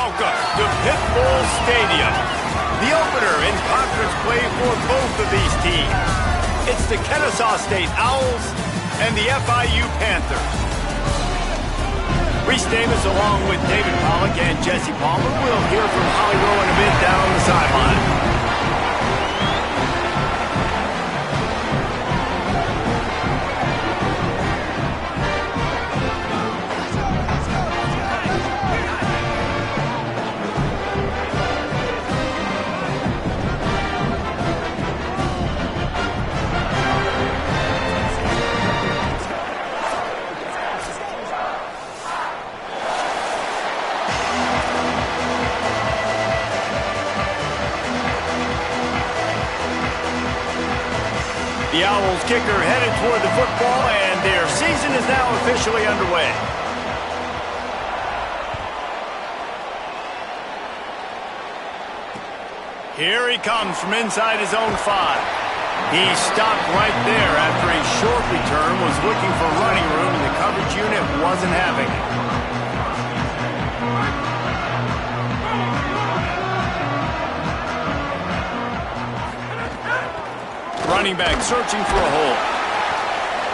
welcome to Pitbull Stadium, the opener in conference play for both of these teams. It's the Kennesaw State Owls and the FIU Panthers. Reese Davis along with David Pollock and Jesse Palmer. We'll hear from Holly Rowe in a bit down on the sideline. The Owls kicker headed toward the football, and their season is now officially underway. Here he comes from inside his own 5. He stopped right there after a short return, was looking for running room, and the coverage unit wasn't having it. Running back searching for a hole.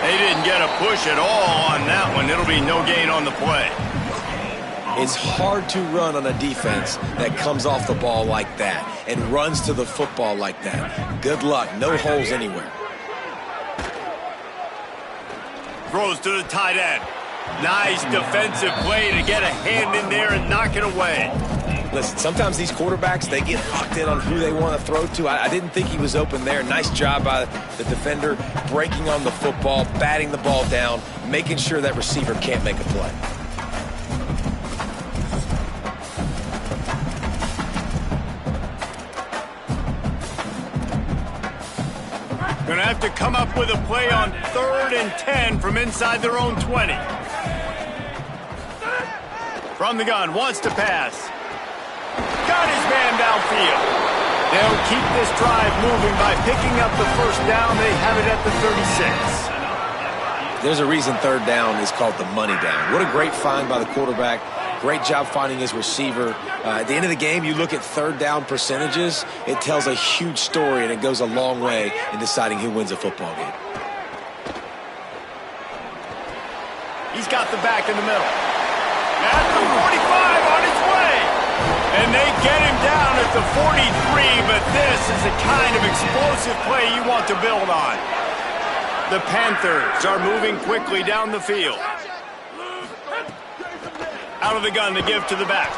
They didn't get a push at all on that one. It'll be no gain on the play. It's hard to run on a defense that comes off the ball like that and runs to the football like that. Good luck. No holes anywhere. Throws to the tight end. Nice defensive play to get a hand in there and knock it away. Listen, sometimes these quarterbacks, they get locked in on who they want to throw to. I didn't think he was open there. Nice job by the defender, breaking on the football, batting the ball down, making sure that receiver can't make a play. Gonna have to come up with a play on 3rd and 10 from inside their own 20. From the gun, wants to pass. Got his man downfield. They'll keep this drive moving by picking up the first down. They have it at the 36. There's a reason 3rd down is called the money down. What a great find by the quarterback. Great job finding his receiver. At the end of the game, you look at 3rd down percentages. It tells a huge story, and it goes a long way in deciding who wins a football game. He's got the back in the middle. At the 45 on his way. And they get him down at the 43, but this is the kind of explosive play you want to build on. The Panthers are moving quickly down the field. Out of the gun to give to the back.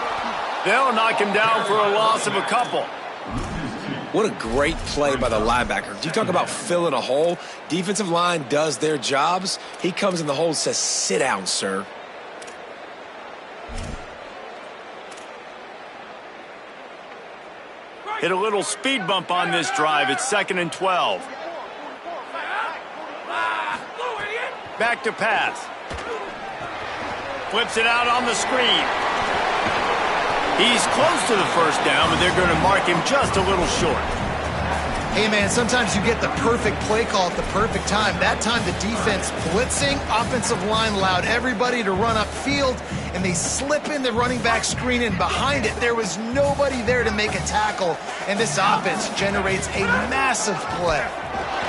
They'll knock him down for a loss of a couple. What a great play by the linebacker. Do you talk about filling a hole? Defensive line does their jobs. He comes in the hole and says, "Sit down, sir." Hit a little speed bump on this drive. It's 2nd and 12. Back to pass. Flips it out on the screen. He's close to the first down, but they're going to mark him just a little short. Hey, man, sometimes you get the perfect play call at the perfect time. That time the defense blitzing, offensive line allowed everybody to run upfield, and they slip in the running back screen, and behind it there was nobody there to make a tackle, and this offense generates a massive play.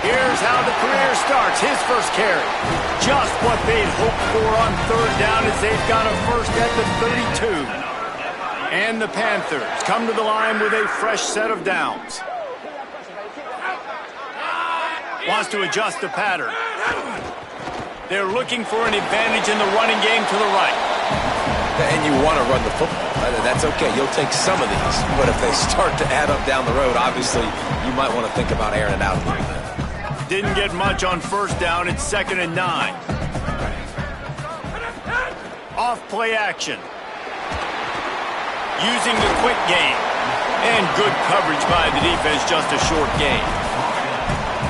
Here's how the career starts. His first carry. Just what they'd hoped for on 3rd down as they've got a first at the 32. And the Panthers come to the line with a fresh set of downs. Wants to adjust the pattern. They're looking for an advantage in the running game to the right. And you want to run the football. That's okay. You'll take some of these. But if they start to add up down the road, obviously, you might want to think about airing it out a little bit. Didn't get much on 1st down. It's 2nd and 9. Off play action. Using the quick game. And good coverage by the defense, just a short gain.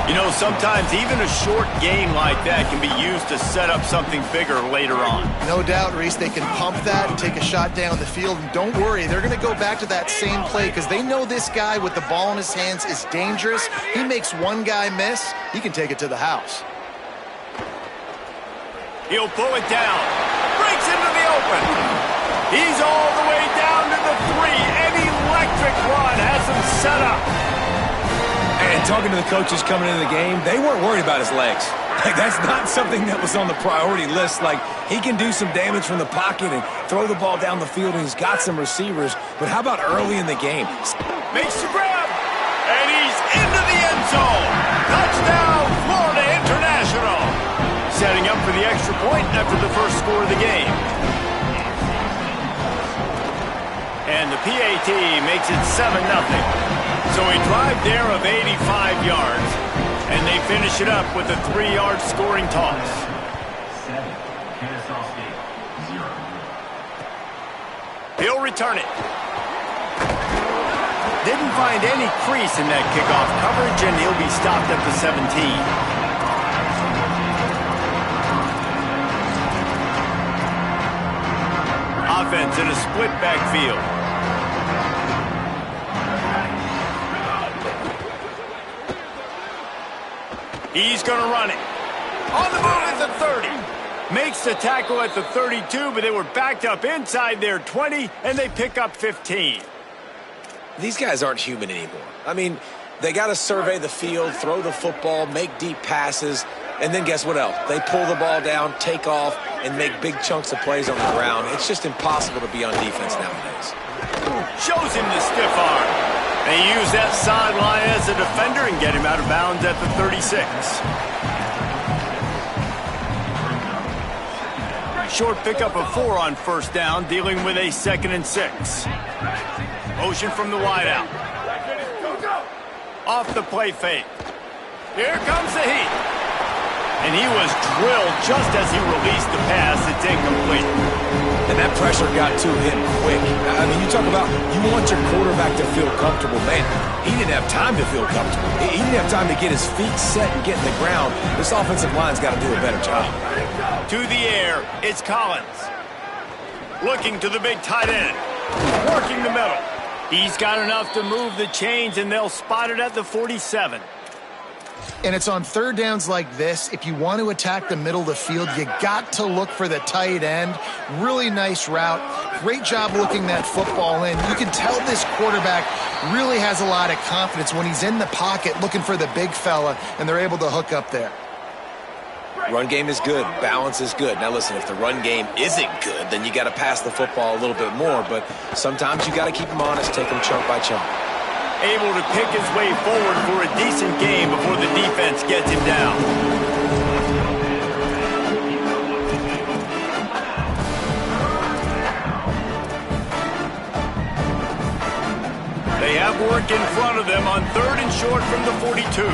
You know, sometimes even a short gain like that can be used to set up something bigger later on. No doubt, Reese, they can pump that and take a shot down the field. And don't worry, they're going to go back to that same play because they know this guy with the ball in his hands is dangerous. He makes one guy miss, he can take it to the house. He'll pull it down. Breaks into the open. He's all the way down to the three. An electric run has him set up. And talking to the coaches coming into the game, they weren't worried about his legs. Like, that's not something that was on the priority list. Like, he can do some damage from the pocket and throw the ball down the field, and he's got some receivers. But how about early in the game? Makes the grab, and he's into the end zone. Touchdown, Florida International. Setting up for the extra point after the first score of the game. And the PAT makes it 7-0. So a drive there of 85 yards. And they finish it up with a 3-yard scoring toss. 7, Kennesaw State, 0. He'll return it. Didn't find any crease in that kickoff coverage, and he'll be stopped at the 17. Offense in a split backfield. He's going to run it. On the move at the 30. Makes the tackle at the 32, but they were backed up inside their 20, and they pick up 15. These guys aren't human anymore. I mean, they got to survey the field, throw the football, make deep passes, and then guess what else? They pull the ball down, take off, and make big chunks of plays on the ground. It's just impossible to be on defense nowadays. Shows him the stiff arm. They use that sideline as a defender and get him out of bounds at the 36. Short pickup of 4 on first down, dealing with a 2nd and 6. Motion from the wideout. Off the play fake. Here comes the heat. And he was drilled just as he released the pass. It's incomplete. And that pressure got to him quick. I mean, you talk about you want your quarterback to feel comfortable. Man, he didn't have time to feel comfortable. He didn't have time to get his feet set and get in the ground. This offensive line's got to do a better job. To the air, it's Collins. Looking to the big tight end. Working the middle. He's got enough to move the chains, and they'll spot it at the 47. And it's on third downs like this. If you want to attack the middle of the field, you got to look for the tight end. Really nice route. Great job looking that football in. You can tell this quarterback really has a lot of confidence when he's in the pocket looking for the big fella, and they're able to hook up there. Run game is good. Balance is good. Now, listen, if the run game isn't good, then you got to pass the football a little bit more. But sometimes you got to keep them honest, take them chunk by chunk. Able to pick his way forward for a decent game before the defense gets him down. They have work in front of them on 3rd and short from the 42.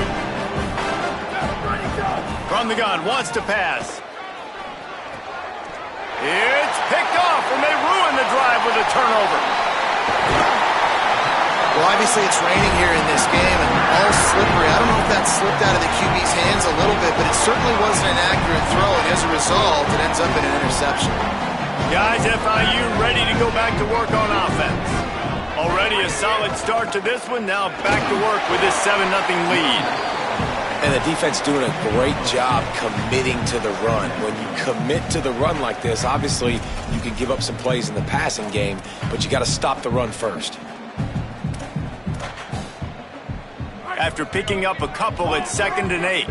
From the gun, wants to pass. It's picked off, and they ruin the drive with a turnover. Well, obviously it's raining here in this game, and all slippery. I don't know if that slipped out of the QB's hands a little bit, but it certainly wasn't an accurate throw, and as a result, it ends up in an interception. Guys, FIU ready to go back to work on offense. Already a solid start to this one, now back to work with this 7-0 lead. And the defense doing a great job committing to the run. When you commit to the run like this, obviously you can give up some plays in the passing game, but you got to stop the run first. After picking up a couple at 2nd and 8.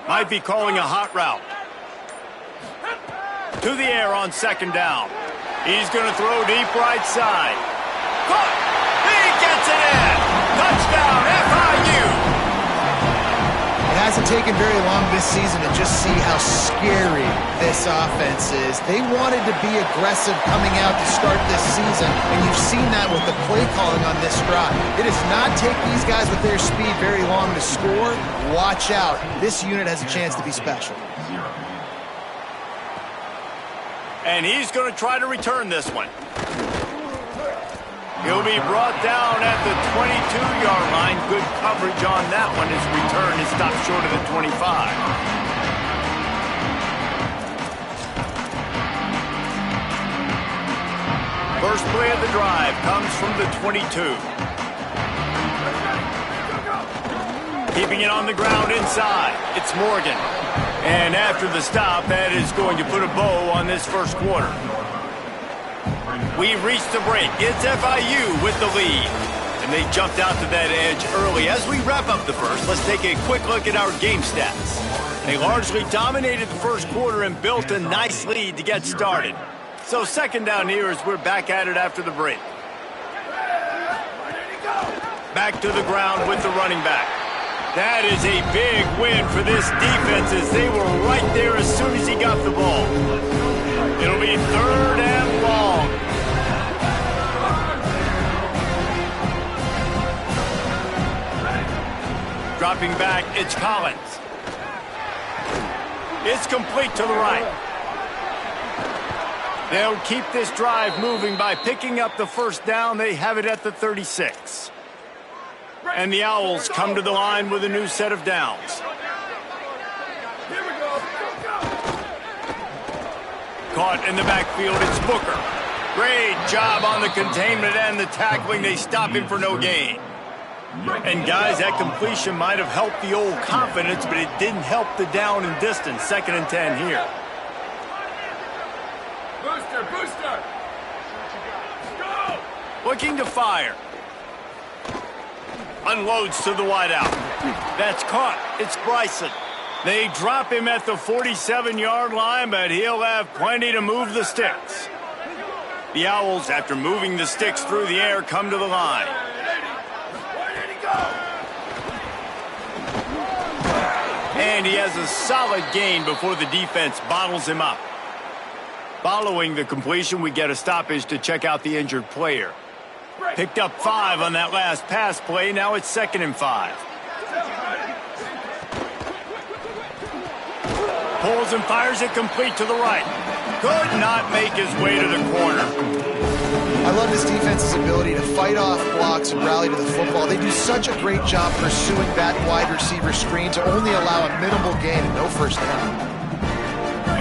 Might be calling a hot route. To the air on 2nd down. He's going to throw deep right side. Caught! He gets it in! Touchdown, FIU! It hasn't taken very long this season to just see how scary this offense is. They wanted to be aggressive coming out to start this season, and you've seen that with the play calling on this drive. It does not take these guys with their speed very long to score. Watch out. This unit has a chance to be special. And he's going to try to return this one. He'll be brought down at the 22-yard line. Good coverage on that one. His return is stopped short of the 25. First play of the drive comes from the 22. Keeping it on the ground inside. It's Morgan. And after the stop, that is going to put a bow on this first quarter. We've reached the break. It's FIU with the lead. And they jumped out to that edge early. As we wrap up the first, let's take a quick look at our game stats. They largely dominated the first quarter and built a nice lead to get started. So second down here as we're back at it after the break. Back to the ground with the running back. That is a big win for this defense as they were right there as soon as he got the ball. It'll be third and long. Dropping back, it's Collins. It's complete to the right. They'll keep this drive moving by picking up the first down. They have it at the 36. And the Owls come to the line with a new set of downs. Caught in the backfield, it's Booker. Great job on the containment and the tackling. They stop him for no gain. And guys, that completion might have helped the old confidence, but it didn't help the down and distance. 2nd and 10 here. Booster! Go! Looking to fire. Unloads to the wideout. That's caught. It's Bryson. They drop him at the 47-yard line, but he'll have plenty to move the sticks. The Owls, after moving the sticks through the air, come to the line. And he has a solid gain before the defense bottles him up. Following the completion, we get a stoppage to check out the injured player. Picked up 5 on that last pass play. Now it's 2nd and 5. Pulls and fires it complete to the right. Could not make his way to the corner. I love this defense's ability to fight off blocks and rally to the football. They do such a great job pursuing that wide receiver screen to only allow a minimal gain and no first down.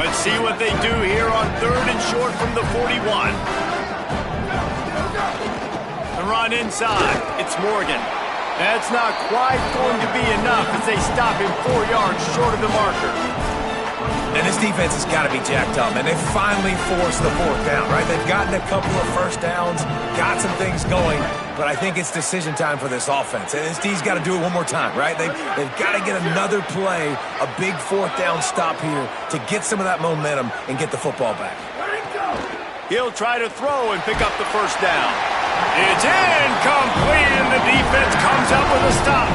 Let's see what they do here on 3rd and short from the 41. The run inside. It's Morgan. That's not quite going to be enough as they stop him 4 yards short of the marker. And this defense has got to be jacked up, and they finally forced the 4th down, right? They've gotten a couple of first downs, got some things going, but I think it's decision time for this offense. And this D's got to do it one more time, right? They've got to get another play, a big 4th down stop here to get some of that momentum and get the football back. He'll try to throw and pick up the first down. It's incomplete, and the defense comes up with a stop.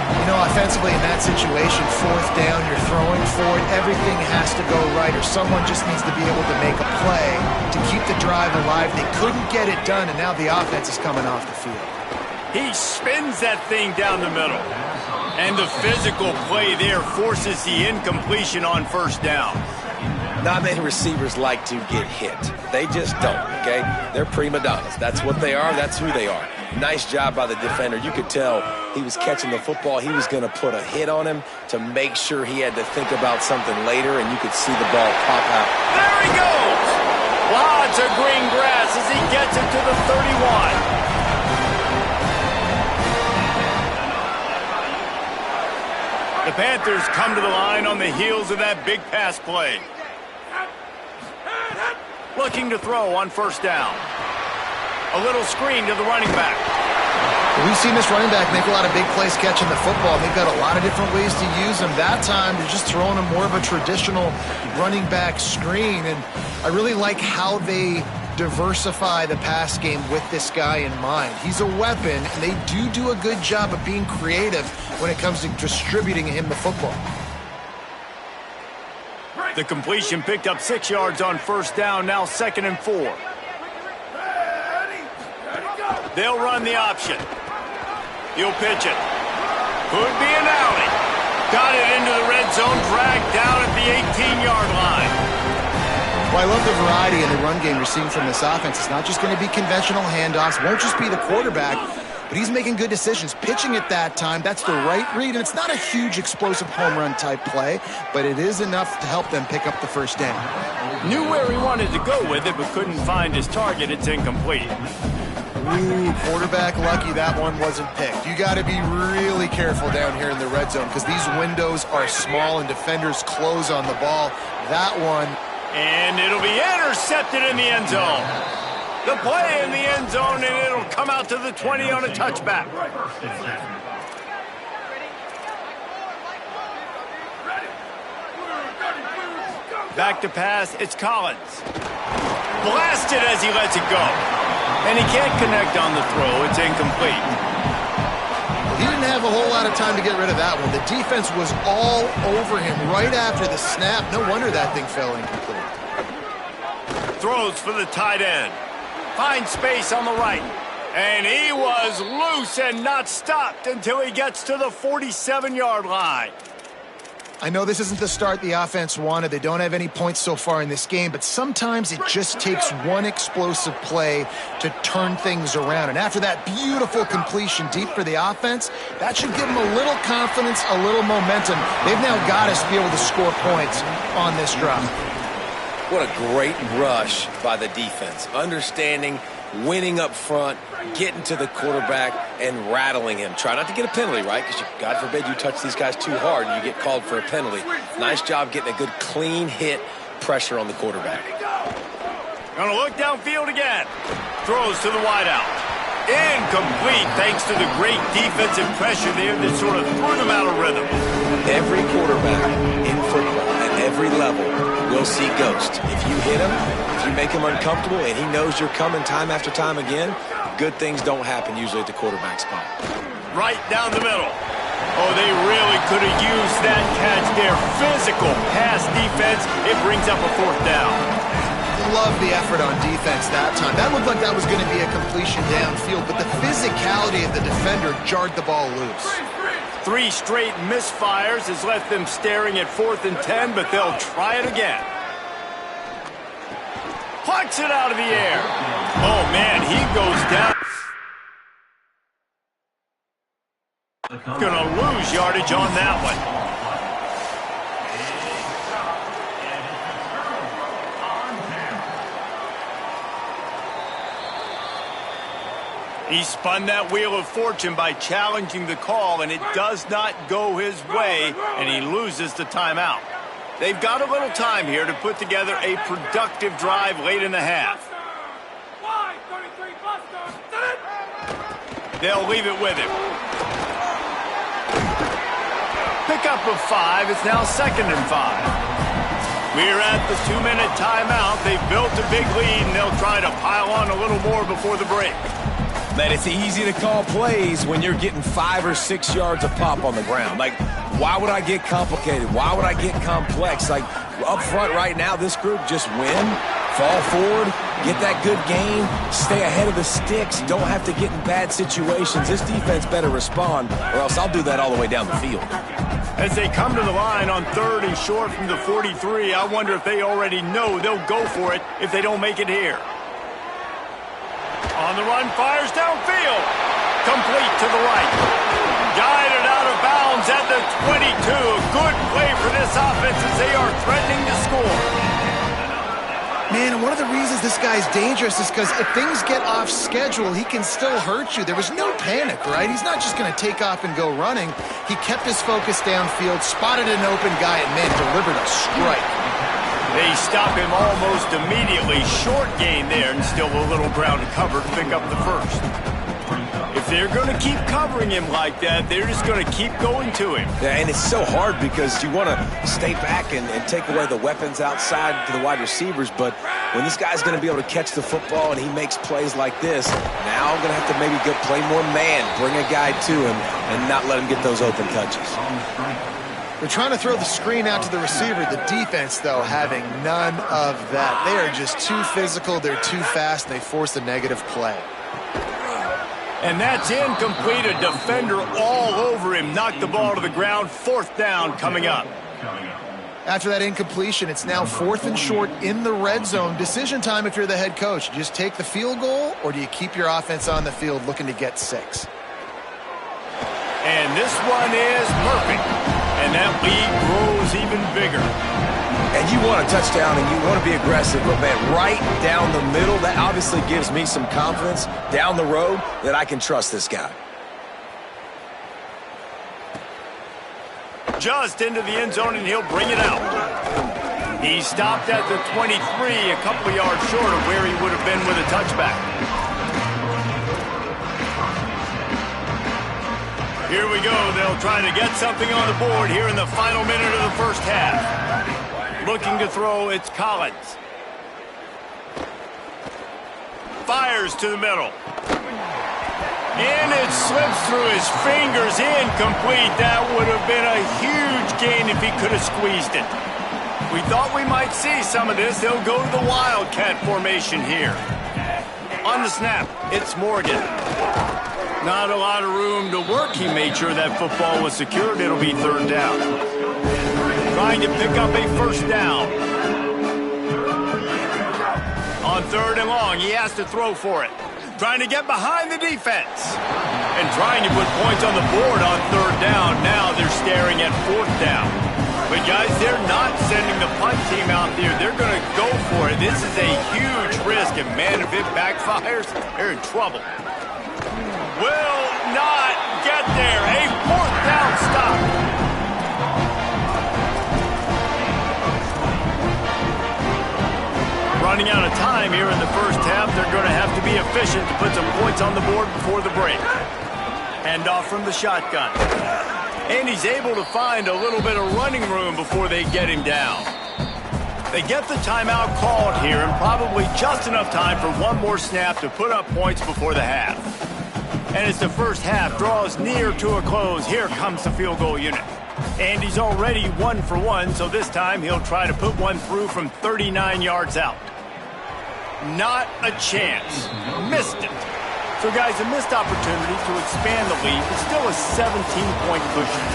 You know, offensively in that situation, 4th down, you're throwing for it, everything has to go right, or someone just needs to be able to make a play to keep the drive alive. They couldn't get it done, and now the offense is coming off the field. He spins that thing down the middle. And the physical play there forces the incompletion on first down. Not many receivers like to get hit. They just don't, okay? They're prima donnas. That's what they are. That's who they are. Nice job by the defender. You could tell he was catching the football. He was going to put a hit on him to make sure he had to think about something later, and you could see the ball pop out. There he goes! Lots of green grass as he gets it to the 31. The Panthers come to the line on the heels of that big pass play. Looking to throw on first down. A little screen to the running back. We've seen this running back make a lot of big plays catching the football. They've got a lot of different ways to use him. That time, they're just throwing him more of a traditional running back screen. And I really like how they diversify the pass game with this guy in mind. He's a weapon, and they do a good job of being creative when it comes to distributing him the football. The completion picked up 6 yards on first down, now 2nd and 4. They'll run the option. He'll pitch it. Could be an alley. Got it into the red zone, dragged down at the 18-yard line. Well, I love the variety in the run game you're seeing from this offense. It's not just going to be conventional handoffs. Won't just be the quarterback, but he's making good decisions. Pitching at that time, that's the right read, and it's not a huge explosive home run type play, but it is enough to help them pick up the first down. Knew where he wanted to go with it, but couldn't find his target. It's incomplete. Ooh, quarterback lucky that one wasn't picked. You got to be really careful down here in the red zone because these windows are small and defenders close on the ball. That one. And it'll be intercepted in the end zone. The play in the end zone, and it'll come out to the 20 on a touchback. Back to pass, it's Collins. Blasted as he lets it go. And he can't connect on the throw. It's incomplete. He didn't have a whole lot of time to get rid of that one. The defense was all over him right after the snap. No wonder that thing fell incomplete. Throws for the tight end. Finds space on the right. And he was loose and not stopped until he gets to the 47-yard line. I know this isn't the start the offense wanted. They don't have any points so far in this game, but sometimes it just takes one explosive play to turn things around. And after that beautiful completion deep for the offense, that should give them a little confidence, a little momentum. They've now got us to be able to score points on this drive. What a great rush by the defense. Understanding, winning up front, getting to the quarterback, and rattling him. Try not to get a penalty, right? Because God forbid you touch these guys too hard and you get called for a penalty. Nice job getting a good clean hit pressure on the quarterback. Gonna look downfield again. Throws to the wideout. Incomplete thanks to the great defensive pressure there that sort of threw them out of rhythm. Every quarterback in football at every level will see ghost. If you hit him, if you make him uncomfortable and he knows you're coming time after time again, good things don't happen usually at the quarterback spot. Right down the middle. Oh, they really could have used that catch there. Physical pass defense. It brings up a fourth down. Love the effort on defense that time. That looked like that was going to be a completion downfield, but the physicality of the defender jarred the ball loose. 3 straight misfires has left them staring at 4th and 10, but they'll try it again. Plucks it out of the air. Oh, man, he goes down. Gonna lose yardage on that one. He spun that wheel of fortune by challenging the call, and it does not go his way, and he loses the timeout. They've got a little time here to put together a productive drive late in the half. They'll leave it with him. Pickup of 5. It's now 2nd and 5. We're at the 2-minute timeout. They've built a big lead, and they'll try to pile on a little more before the break. Man, it's easy to call plays when you're getting 5 or 6 yards of pop on the ground. Like, why would I get complicated? Why would I get complex? Like, up front right now, this group just win, fall forward, get that good gain, stay ahead of the sticks, don't have to get in bad situations. This defense better respond, or else I'll do that all the way down the field. As they come to the line on 3rd and short from the 43, I wonder if they already know they'll go for it if they don't make it here. On the run, fires downfield. Complete to the right. Guided out of bounds at the 22. Good play for this offense as they are threatening to score. Man, and one of the reasons this guy's dangerous is because if things get off schedule, he can still hurt you. There was no panic, right? He's not just going to take off and go running. He kept his focus downfield, spotted an open guy, and, man, delivered a strike. They stop him almost immediately. Short gain there, and still a little ground to cover to pick up the first. If they're going to keep covering him like that, they're just going to keep going to him. Yeah, and it's so hard because you want to stay back and take away the weapons outside to the wide receivers, but when this guy's going to be able to catch the football and he makes plays like this, now I'm going to have to maybe go play more man, bring a guy to him, and not let him get those open touches. They're trying to throw the screen out to the receiver. The defense, though, having none of that. They are just too physical. They're too fast. And they force a negative play. And that's incomplete. A defender all over him. Knocked the ball to the ground. 4th down coming up. After that incompletion, it's now 4th and short in the red zone. Decision time if you're the head coach. You just take the field goal, or do you keep your offense on the field looking to get 6? And this one is perfect. And that lead grows even bigger. And you want a touchdown and you want to be aggressive, but man, right down the middle, that obviously gives me some confidence down the road that I can trust this guy. Just into the end zone, and he'll bring it out. He stopped at the 23, a couple yards short of where he would have been with a touchback. Here we go. They'll try to get something on the board here in the final minute of the first half. Looking to throw, it's Collins. Fires to the middle. And it slips through his fingers, incomplete. That would have been a huge gain if he could have squeezed it. We thought we might see some of this. They'll go to the Wildcat formation here. On the snap, it's Morgan. Not a lot of room to work. He made sure that football was secured. It'll be third down. Trying to pick up a first down. On third and long, he has to throw for it. Trying to get behind the defense. And trying to put points on the board on third down. Now they're staring at fourth down. But guys, they're not sending the punt team out there. They're going to go for it. This is a huge risk. And man, if it backfires, they're in trouble. Will not get there. A fourth down stop. Running out of time here in the first half. They're going to have to be efficient to put some points on the board before the break. Handoff from the shotgun. And he's able to find a little bit of running room before they get him down. They get the timeout called here, and probably just enough time for one more snap to put up points before the half. And as the first half draws near to a close, here comes the field goal unit. And he's already 1 for 1, so this time he'll try to put one through from 39 yards out. Not a chance. Missed it. So, guys, a missed opportunity to expand the lead, but still a 17-point cushion.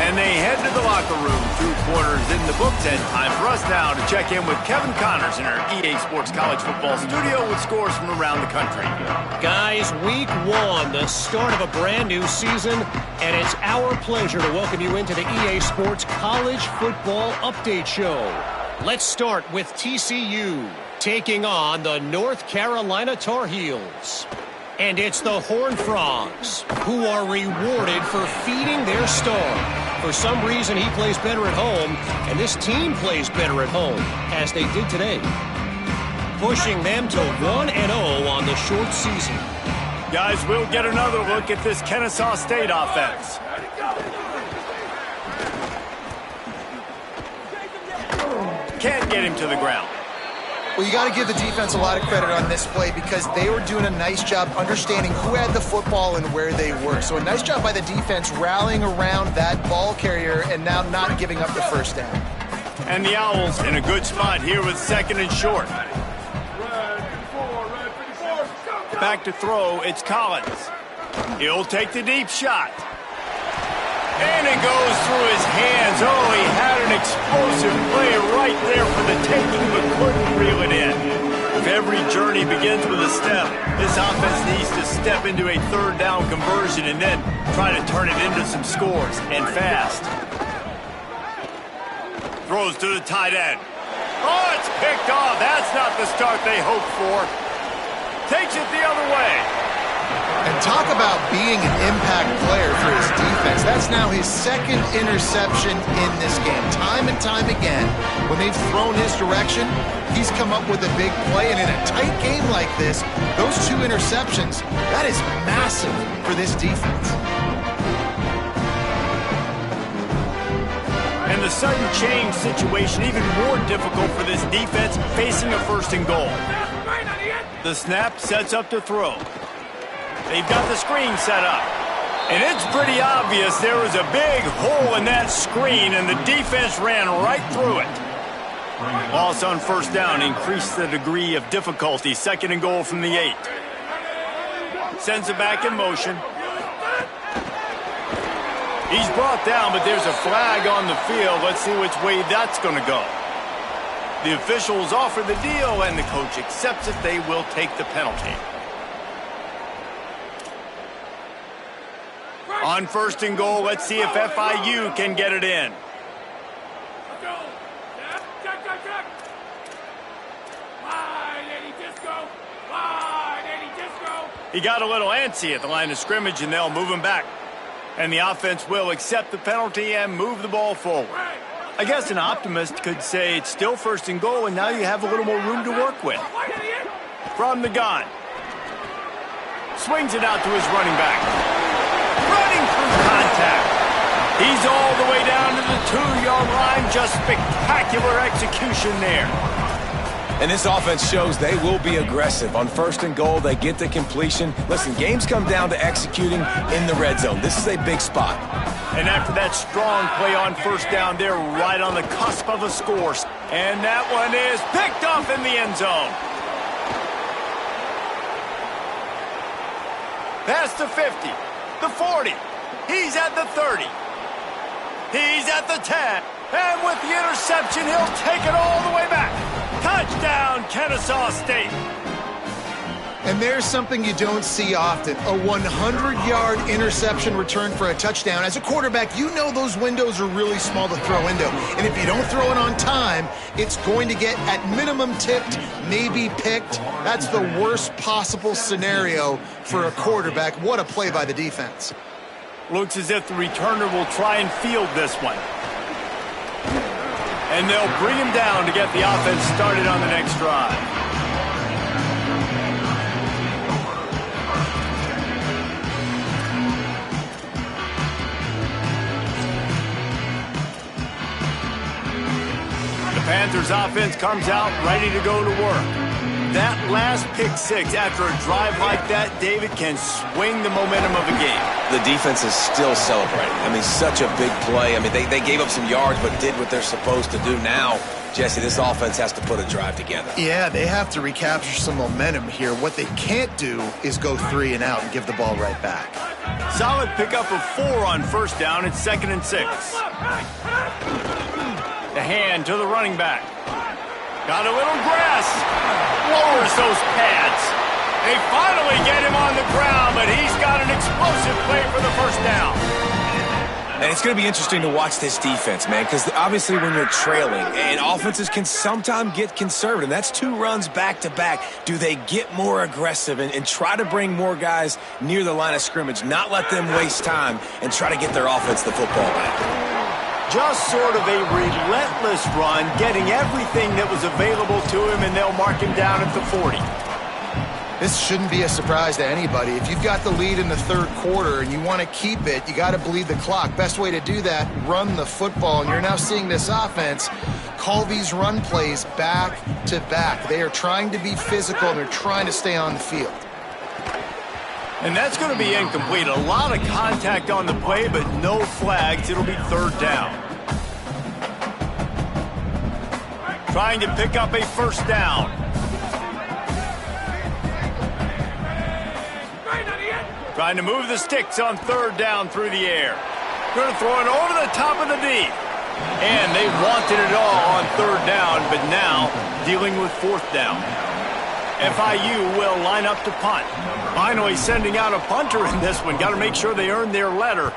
And they head to the locker room, 2 quarters in the books, and time for us now to check in with Kevin Connors in our EA Sports College Football studio with scores from around the country. Guys, week 1, the start of a brand new season, and it's our pleasure to welcome you into the EA Sports College Football Update Show. Let's start with TCU taking on the North Carolina Tar Heels. And it's the Horned Frogs who are rewarded for feeding their star. For some reason, he plays better at home, and this team plays better at home, as they did today. Pushing them to 1-0 on the short season. Guys, we'll get another look at this Kennesaw State offense. Can't get him to the ground. Well, you got to give the defense a lot of credit on this play because they were doing a nice job understanding who had the football and where they were. So a nice job by the defense rallying around that ball carrier and now not giving up the first down. And the Owls in a good spot here with 2nd and short. Back to throw, it's Collins. He'll take the deep shot. And it goes through his hands. Oh, he had an explosive play right there for the taking, but couldn't reel it in. If every journey begins with a step, this offense needs to step into a third down conversion and then try to turn it into some scores, and fast. Throws to the tight end. Oh, it's picked off. That's not the start they hoped for. Takes it the other way. And talk about being an impact player for his defense. That's now his 2nd interception in this game. Time and time again, when they've thrown his direction, he's come up with a big play. And in a tight game like this, those 2 interceptions, that is massive for this defense. And the sudden change situation even more difficult for this defense facing a 1st and goal. The snap sets up to throw. They've got the screen set up. And it's pretty obvious there was a big hole in that screen, and the defense ran right through it. Loss on first down increased the degree of difficulty. 2nd and goal from the 8. Sends it back in motion. He's brought down, but there's a flag on the field. Let's see which way that's going to go. The officials offer the deal, and the coach accepts it. They will take the penalty. On 1st and goal, let's see if FIU can get it in. He got a little antsy at the line of scrimmage, and they'll move him back. And the offense will accept the penalty and move the ball forward. I guess an optimist could say it's still 1st and goal, and now you have a little more room to work with. From the gun. Swings it out to his running back. Running through contact. He's all the way down to the 2-yard line. Just spectacular execution there. And this offense shows they will be aggressive. On 1st and goal, they get the completion. Listen, games come down to executing in the red zone. This is a big spot. And after that strong play on 1st down, they're right on the cusp of a score. And that one is picked off in the end zone. Past the 50, the 40. He's at the 30. He's at the 10. And with the interception, he'll take it all the way back. Touchdown, Kennesaw State. And there's something you don't see often, a 100-yard interception return for a touchdown. As a quarterback, you know those windows are really small to throw into. And if you don't throw it on time, it's going to get at minimum tipped, maybe picked. That's the worst possible scenario for a quarterback. What a play by the defense. Looks as if the returner will try and field this one. And they'll bring him down to get the offense started on the next drive. The Panthers offense comes out ready to go to work. That last pick six after a drive like that, David, can swing the momentum of a game. The defense is still celebrating. I mean, such a big play. I mean, they gave up some yards but did what they're supposed to do. Now, Jesse, this offense has to put a drive together. Yeah, they have to recapture some momentum here. What they can't do is go 3 and out and give the ball right back. Solid pickup of 4 on 1st down. It's 2nd and 6. The hand to the running back. Got a little grass. Lowers those pads. They finally get him on the ground, but he's got an explosive play for the 1st down. And it's going to be interesting to watch this defense, man, because obviously when you're trailing, and offenses can sometimes get conservative. That's 2 runs back-to-back. Do they get more aggressive and try to bring more guys near the line of scrimmage, not let them waste time, and try to get their offense the football back? Just sort of a relentless run, getting everything that was available to him, and they'll mark him down at the 40. This shouldn't be a surprise to anybody. If you've got the lead in the 3rd quarter and you want to keep it, you got to bleed the clock. Best way to do that, run the football. And you're now seeing this offense call these run plays back to back. They are trying to be physical, and they're trying to stay on the field. And that's going to be incomplete. A lot of contact on the play, but no flags. It'll be 3rd down. Trying to pick up a 1st down. Trying to move the sticks on 3rd down through the air. Going to throw it over the top of the D. And they wanted it all on 3rd down, but now dealing with 4th down. FIU will line up to punt. Finally sending out a punter in this one. Got to make sure they earn their letter.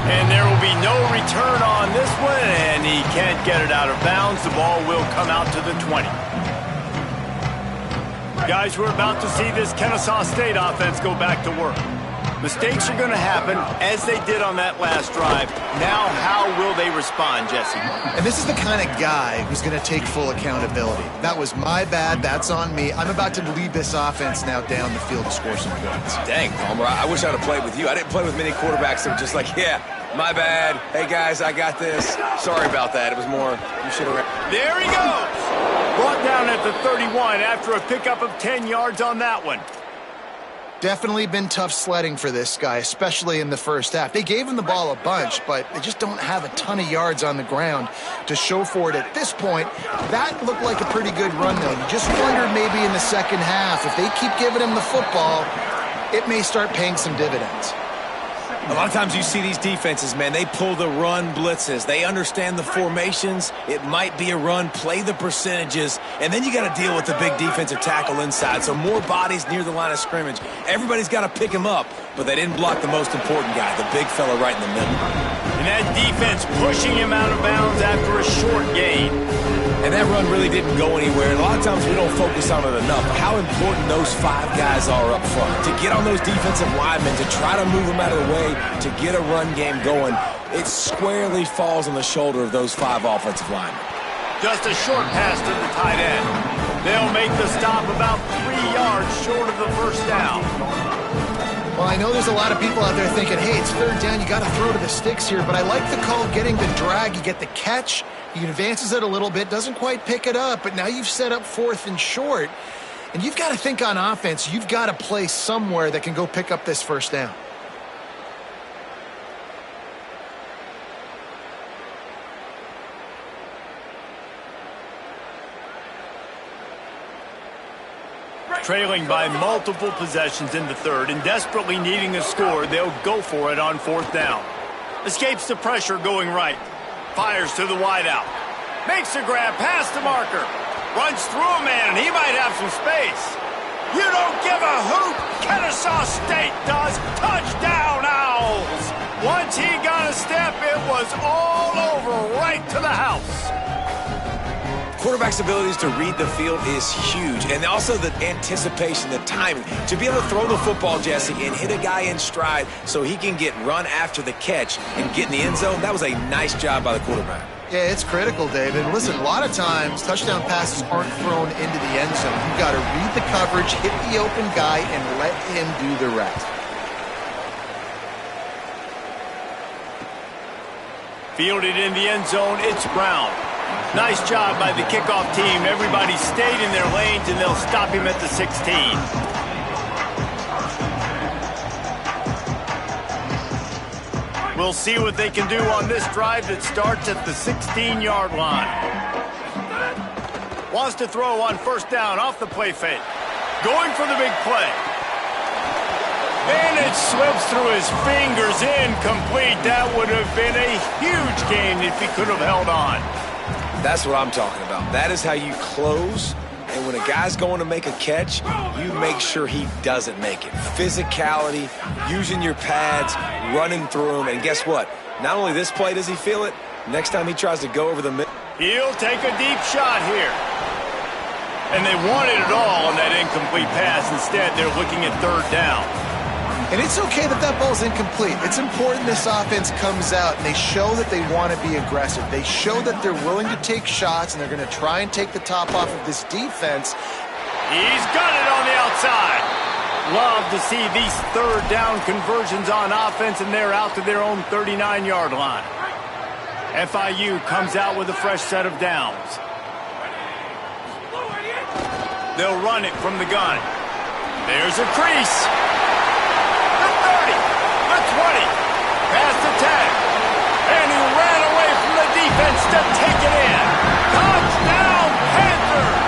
And there will be no return on this one, and he can't get it out of bounds. The ball will come out to the 20. Guys, we're about to see this Kennesaw State offense go back to work. Mistakes are going to happen, as they did on that last drive. Now, how will they respond, Jesse? And this is the kind of guy who's going to take full accountability. That was my bad. That's on me. I'm about to lead this offense now down the field to score some points. Dang, Palmer, I wish I'd have played with you. I didn't play with many quarterbacks that were just like, yeah, my bad. Hey, guys, I got this. Sorry about that. It was more, you should have. There he goes. Brought down at the 31 after a pickup of 10 yards on that one. Definitely been tough sledding for this guy, especially in the 1st half. They gave him the ball a bunch, but they just don't have a ton of yards on the ground to show for it at this point. That looked like a pretty good run, though. You just wondered maybe in the 2nd half, if they keep giving him the football, it may start paying some dividends. A lot of times you see these defenses, man, they pull the run blitzes. They understand the formations. It might be a run, play the percentages, and then you got to deal with the big defensive tackle inside. So more bodies near the line of scrimmage. Everybody's got to pick him up, but they didn't block the most important guy, the big fella right in the middle. And that defense pushing him out of bounds after a short gain. And that run really didn't go anywhere. And a lot of times we don't focus on it enough. How important those 5 guys are up front. To get on those defensive linemen, to try to move them out of the way, to get a run game going, it squarely falls on the shoulder of those 5 offensive linemen. Just a short pass to the tight end. They'll make the stop about 3 yards short of the first down. Well, I know there's a lot of people out there thinking, hey, it's 3rd down, you got to throw to the sticks here, but I like the call getting the drag. You get the catch, he advances it a little bit, doesn't quite pick it up, but now you've set up 4th and short, and you've got to think on offense, you've got to play somewhere that can go pick up this 1st down. Trailing by multiple possessions in the 3rd and desperately needing a score, they'll go for it on 4th down. Escapes the pressure going right. Fires to the wideout. Makes a grab past the marker. Runs through a man, and he might have some space. You don't give a hoot. Kennesaw State does. Touchdown, Owls. Once he got a step, it was all over right to the house. Quarterback's abilities to read the field is huge, and also the anticipation, the timing. To be able to throw the football, Jesse, and hit a guy in stride so he can get run after the catch and get in the end zone, that was a nice job by the quarterback. Yeah, it's critical, David. And listen, a lot of times touchdown passes aren't thrown into the end zone. You've got to read the coverage, hit the open guy, and let him do the rest. Fielded in the end zone, it's Brown. Nice job by the kickoff team. Everybody stayed in their lanes, and they'll stop him at the 16. We'll see what they can do on this drive that starts at the 16-yard line. Wants to throw on 1st down off the play fake. Going for the big play. And it slips through his fingers, incomplete. That would have been a huge gain if he could have held on. That's what I'm talking about. That is how you close. And when a guy's going to make a catch, you make sure he doesn't make it. Physicality, using your pads, running through him. And guess what? Not only this play does he feel it, next time he tries to go over the middle. He'll take a deep shot here. And they wanted it all on that incomplete pass. Instead, they're looking at 3rd down. And it's okay that that ball's incomplete. It's important this offense comes out and they show that they want to be aggressive. They show that they're willing to take shots and they're going to try and take the top off of this defense. He's got it on the outside. Love to see these 3rd down conversions on offense, and they're out to their own 39-yard line. FIU comes out with a fresh set of downs. They'll run it from the gun. There's a crease. 20, past the 10, and he ran away from the defense to take it in. Touchdown, Panthers!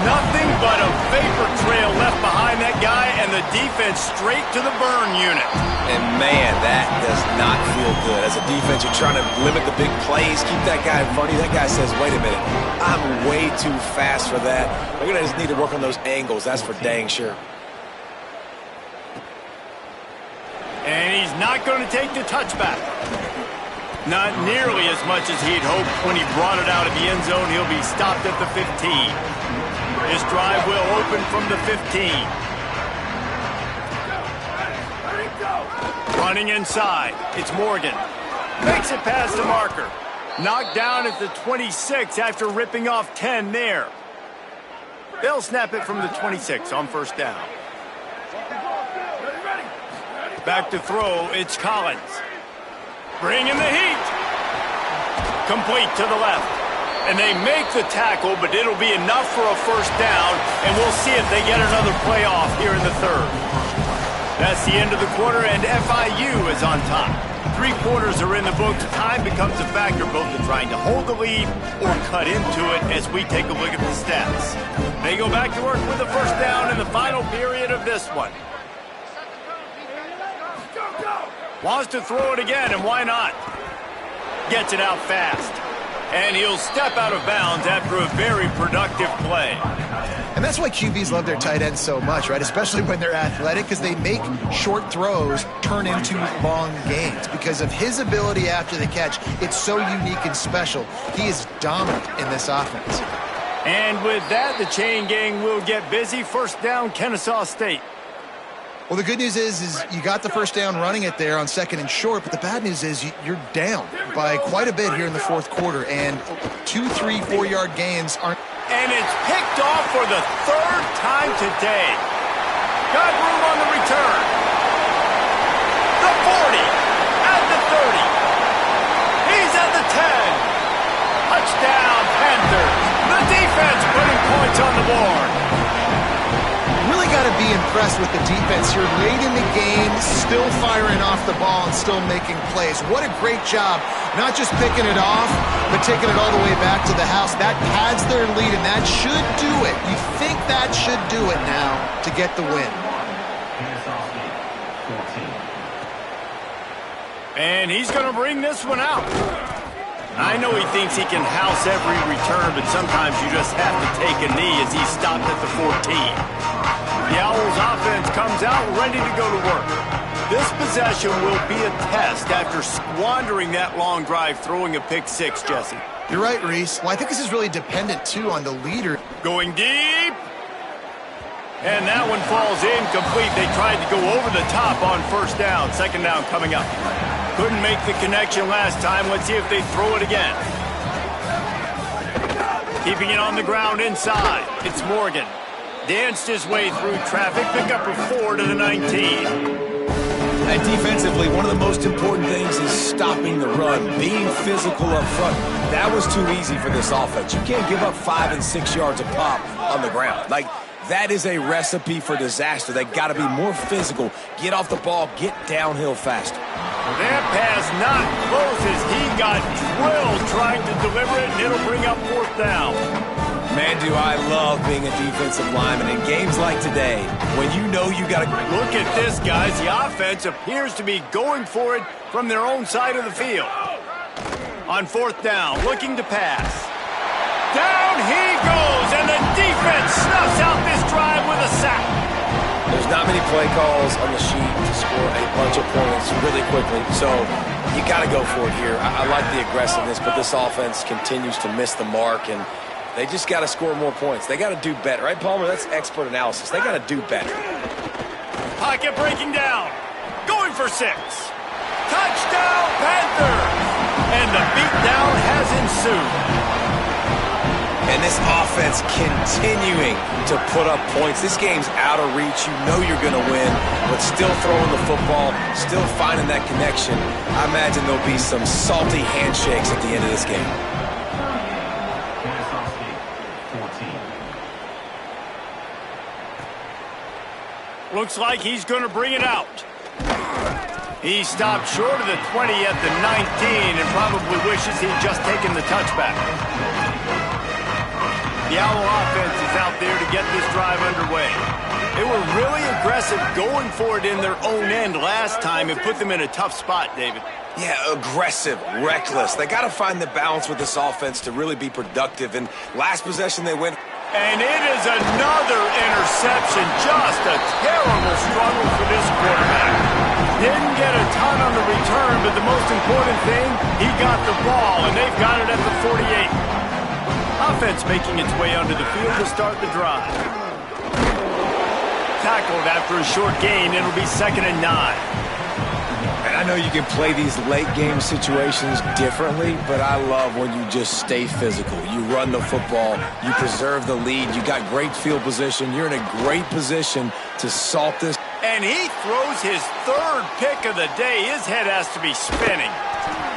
Nothing but a vapor trail left behind that guy, and the defense straight to the burn unit. And man, that does not feel good. As a defense, you're trying to limit the big plays, keep that guy in front of you. That guy says, wait a minute, I'm way too fast for that. They're going to just need to work on those angles, that's for dang sure. And he's not going to take the touchback. Not nearly as much as he'd hoped when he brought it out of the end zone. He'll be stopped at the 15. His drive will open from the 15. Running inside. It's Morgan. Makes it past the marker. Knocked down at the 26 after ripping off 10 there. They'll snap it from the 26 on 1st down. Back to throw, it's Collins. Bringing the heat. Complete to the left. And they make the tackle, but it'll be enough for a 1st down, and we'll see if they get another play off here in the 3rd. That's the end of the quarter, and FIU is on top. 3 quarters are in the books. Time becomes a factor both in trying to hold the lead or cut into it as we take a look at the stats. They go back to work with the 1st down in the final period of this one. Wants to throw it again, and why not? Gets it out fast. And he'll step out of bounds after a very productive play. And that's why QBs love their tight ends so much, right? Especially when they're athletic, because they make short throws turn into long gains. Because of his ability after the catch, it's so unique and special. He is dominant in this offense. And with that, the chain gang will get busy. First down, Kennesaw State. Well, the good news is you got the first down running it there on 2nd and short, but the bad news is you're down by quite a bit here in the fourth quarter, and 2, 3, 4-yard gains aren't. And it's picked off for the 3rd time today. Got room on the return. The 40, at the 30. He's at the 10. Touchdown, Panthers. The defense putting points on the board. Really got to be impressed with the defense here late in the game, still firing off the ball and still making plays. What a great job, not just picking it off, but taking it all the way back to the house. That pads their lead, and that should do it. You think that should do it now to get the win. And he's going to bring this one out. I know he thinks he can house every return, but sometimes you just have to take a knee as he stopped at the 14. The Owls offense comes out ready to go to work. This possession will be a test after squandering that long drive throwing a pick six, Jesse. You're right, Reese. Well, I think this is really dependent, too, on the leader. Going deep. And that one falls incomplete. They tried to go over the top on first down. 2nd down coming up. Couldn't make the connection last time. Let's see if they throw it again. Keeping it on the ground inside. It's Morgan. Danced his way through traffic. Pick up a 4 to the 19. And defensively, one of the most important things is stopping the run, being physical up front. That was too easy for this offense. You can't give up 5 and 6 yards a pop on the ground. That is a recipe for disaster. They got to be more physical, get off the ball, get downhill faster. That pass not close as he got drilled trying to deliver it, and it'll bring up 4th down. Man, do I love being a defensive lineman in games like today when you know you got to... Look at this, guys. The offense appears to be going for it from their own side of the field. On 4th down, looking to pass. Down he goes, and the defense snuffs out this drive with a sack. There's not many play calls on the sheet to score a bunch of points really quickly, so you got to go for it here. I like the aggressiveness, but this offense continues to miss the mark, and they just got to score more points. They got to do better, right, Palmer? That's expert analysis. They got to do better. Pocket breaking down, going for 6. Touchdown, Panthers! And the beatdown has ensued. And this offense continuing to put up points. This game's out of reach. You know you're going to win, but still throwing the football, still finding that connection. I imagine there'll be some salty handshakes at the end of this game. Looks like he's going to bring it out. He stopped short of the 20 at the 19 and probably wishes he'd just taken the touchback. The Owl offense is out there to get this drive underway. They were really aggressive going for it in their own end last time. It put them in a tough spot, David. Yeah, aggressive, reckless. They got to find the balance with this offense to really be productive. And last possession they went. And it is another interception. Just a terrible struggle for this quarterback. Didn't get a ton on the return, but the most important thing, he got the ball, and they've got it at the 48. Offense making its way onto the field to start the drive. Tackled after a short gain. It'll be 2nd and 9. And I know you can play these late game situations differently, but I love when you just stay physical. You run the football, you preserve the lead, you got great field position, you're in a great position to salt this. And he throws his 3rd pick of the day. His head has to be spinning.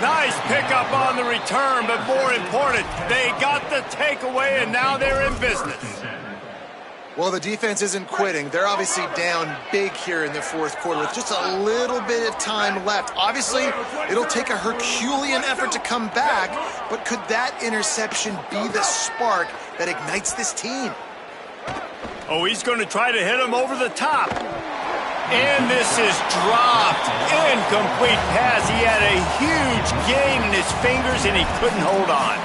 Nice pickup on the return, but more important, they got the takeaway, and now they're in business. Well, the defense isn't quitting. They're obviously down big here in the fourth quarter with just a little bit of time left. Obviously, it'll take a Herculean effort to come back, but could that interception be the spark that ignites this team? Oh, he's going to try to hit him over the top. And this is dropped. Incomplete pass. He had a huge gain in his fingers, and he couldn't hold on.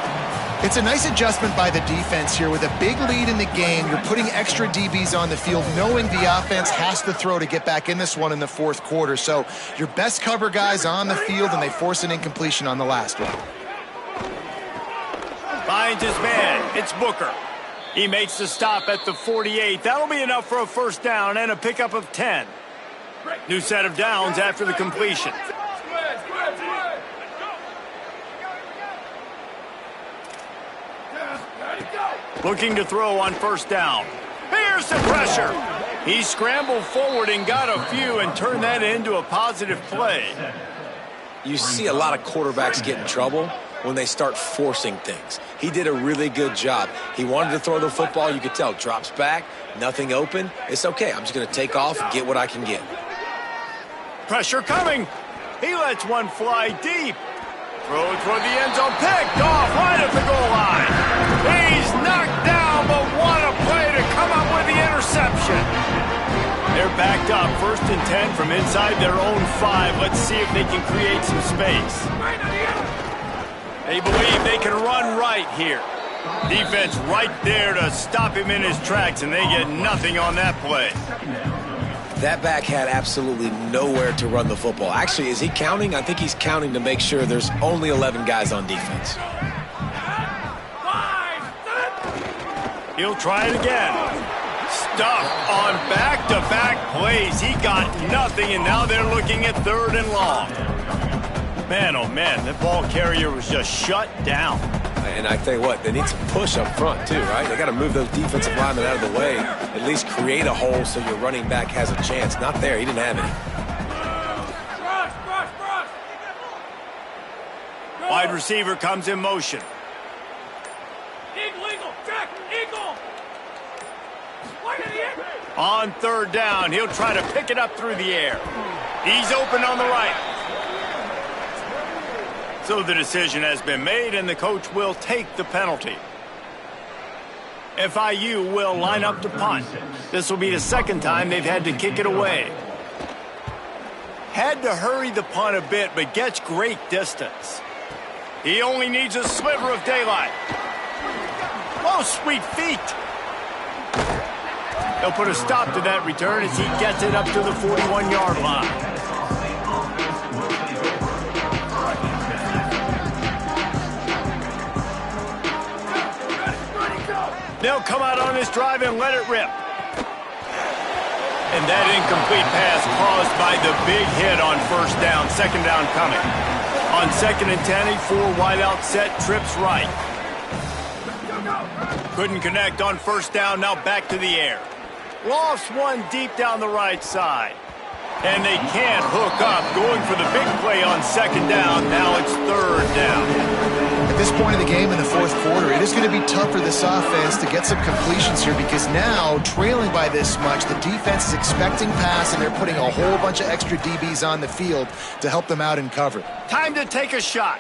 It's a nice adjustment by the defense here. With a big lead in the game, you're putting extra DBs on the field, knowing the offense has to throw to get back in this one in the fourth quarter. So your best cover guys on the field, and they force an incompletion on the last one. Finds his man. It's Booker. He makes the stop at the 48. That'll be enough for a first down and a pickup of 10. New set of downs after the completion. Looking to throw on first down. Here's the pressure. He scrambled forward and got a few and turned that into a positive play. You see a lot of quarterbacks get in trouble when they start forcing things. He did a really good job. He wanted to throw the football. You could tell. Drops back, nothing open. It's okay. I'm just going to take off and get what I can get. Pressure coming. He lets one fly deep. Throw toward the end zone. Picked off right at the goal line. He's knocked down, but what a play to come up with the interception. They're backed up, 1st and 10 from inside their own 5. Let's see if they can create some space. They believe they can run right here. Defense right there to stop him in his tracks, and they get nothing on that play. That back had absolutely nowhere to run the football. Actually, is he counting? I think he's counting to make sure there's only 11 guys on defense. He'll try it again. Stuffed on back-to-back plays. He got nothing, and now they're looking at 3rd and long. Man, oh man, that ball carrier was just shut down. And I tell you what, they need some push up front too, right? They got to move those defensive linemen out of the way, at least create a hole so your running back has a chance. Not there. He didn't have any. Wide receiver comes in motion. On 3rd down, he'll try to pick it up through the air. He's open on the right. So the decision has been made, and the coach will take the penalty. FIU will line up to punt. This will be the 2nd time they've had to kick it away. Had to hurry the punt a bit, but gets great distance. He only needs a sliver of daylight. Oh, sweet feet. He'll put a stop to that return as he gets it up to the 41-yard line. They'll come out on this drive and let it rip. And that incomplete pass caused by the big hit on 1st down. 2nd down coming. On 2nd and 10, a 4 wideout set, trips right. Couldn't connect on 1st down, now back to the air. Lofts one deep down the right side. And they can't hook up, going for the big play on 2nd down. Now it's 3rd down. At this point of the game in the fourth quarter, it is going to be tough for this offense to get some completions here, because now, trailing by this much, the defense is expecting pass, and they're putting a whole bunch of extra DBs on the field to help them out in cover. Time to take a shot.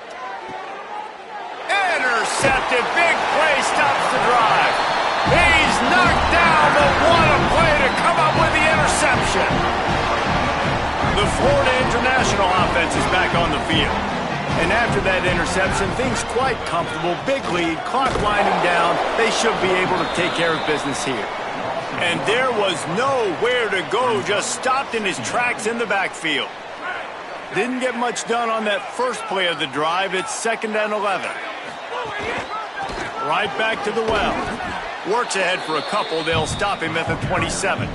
Intercepted. Big play stops the drive. He's knocked down, but what a play to come up with the interception. The Florida International offense is back on the field. And after that interception, things quite comfortable. Big lead, clock winding down. They should be able to take care of business here. And there was nowhere to go, just stopped in his tracks in the backfield. Didn't get much done on that first play of the drive. It's 2nd and 11. Right back to the well. Works ahead for a couple. They'll stop him at the 27.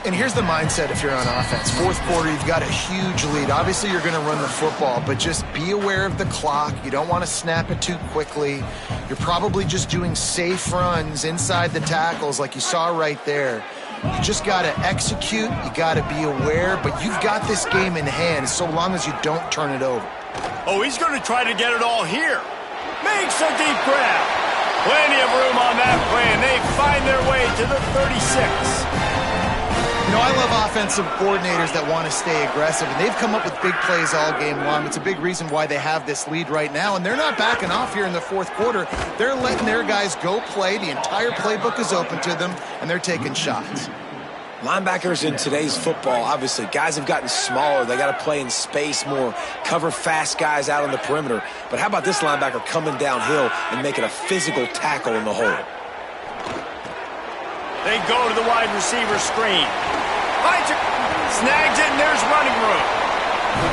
And here's the mindset if you're on offense. Fourth quarter, you've got a huge lead. Obviously, you're going to run the football, but just be aware of the clock. You don't want to snap it too quickly. You're probably just doing safe runs inside the tackles like you saw right there. You just got to execute. You got to be aware, but you've got this game in hand so long as you don't turn it over. Oh, he's going to try to get it all here. Makes a deep grab. Plenty of room on that play, and they find their way to the 36. You know, I love offensive coordinators that want to stay aggressive, and they've come up with big plays all game long. It's a big reason why they have this lead right now, and they're not backing off here in the fourth quarter. They're letting their guys go play. The entire playbook is open to them, and they're taking shots. Linebackers in today's football, obviously, guys have gotten smaller. They got to play in space more, cover fast guys out on the perimeter. But how about this linebacker coming downhill and making a physical tackle in the hole? They go to the wide receiver screen. Finds it, snags it, and there's running room.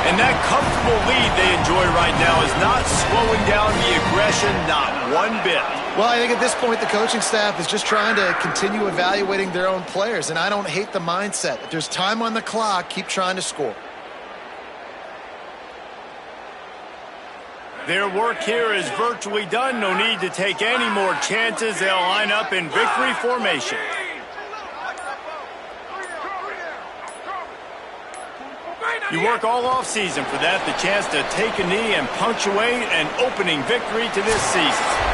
And that comfortable lead they enjoy right now is not slowing down the aggression, not one bit. Well, I think at this point the coaching staff is just trying to continue evaluating their own players, and I don't hate the mindset. If there's time on the clock, keep trying to score. Their work here is virtually done. No need to take any more chances. They'll line up in victory formation. You work all off season for that, the chance to take a knee and punctuate an opening victory to this season.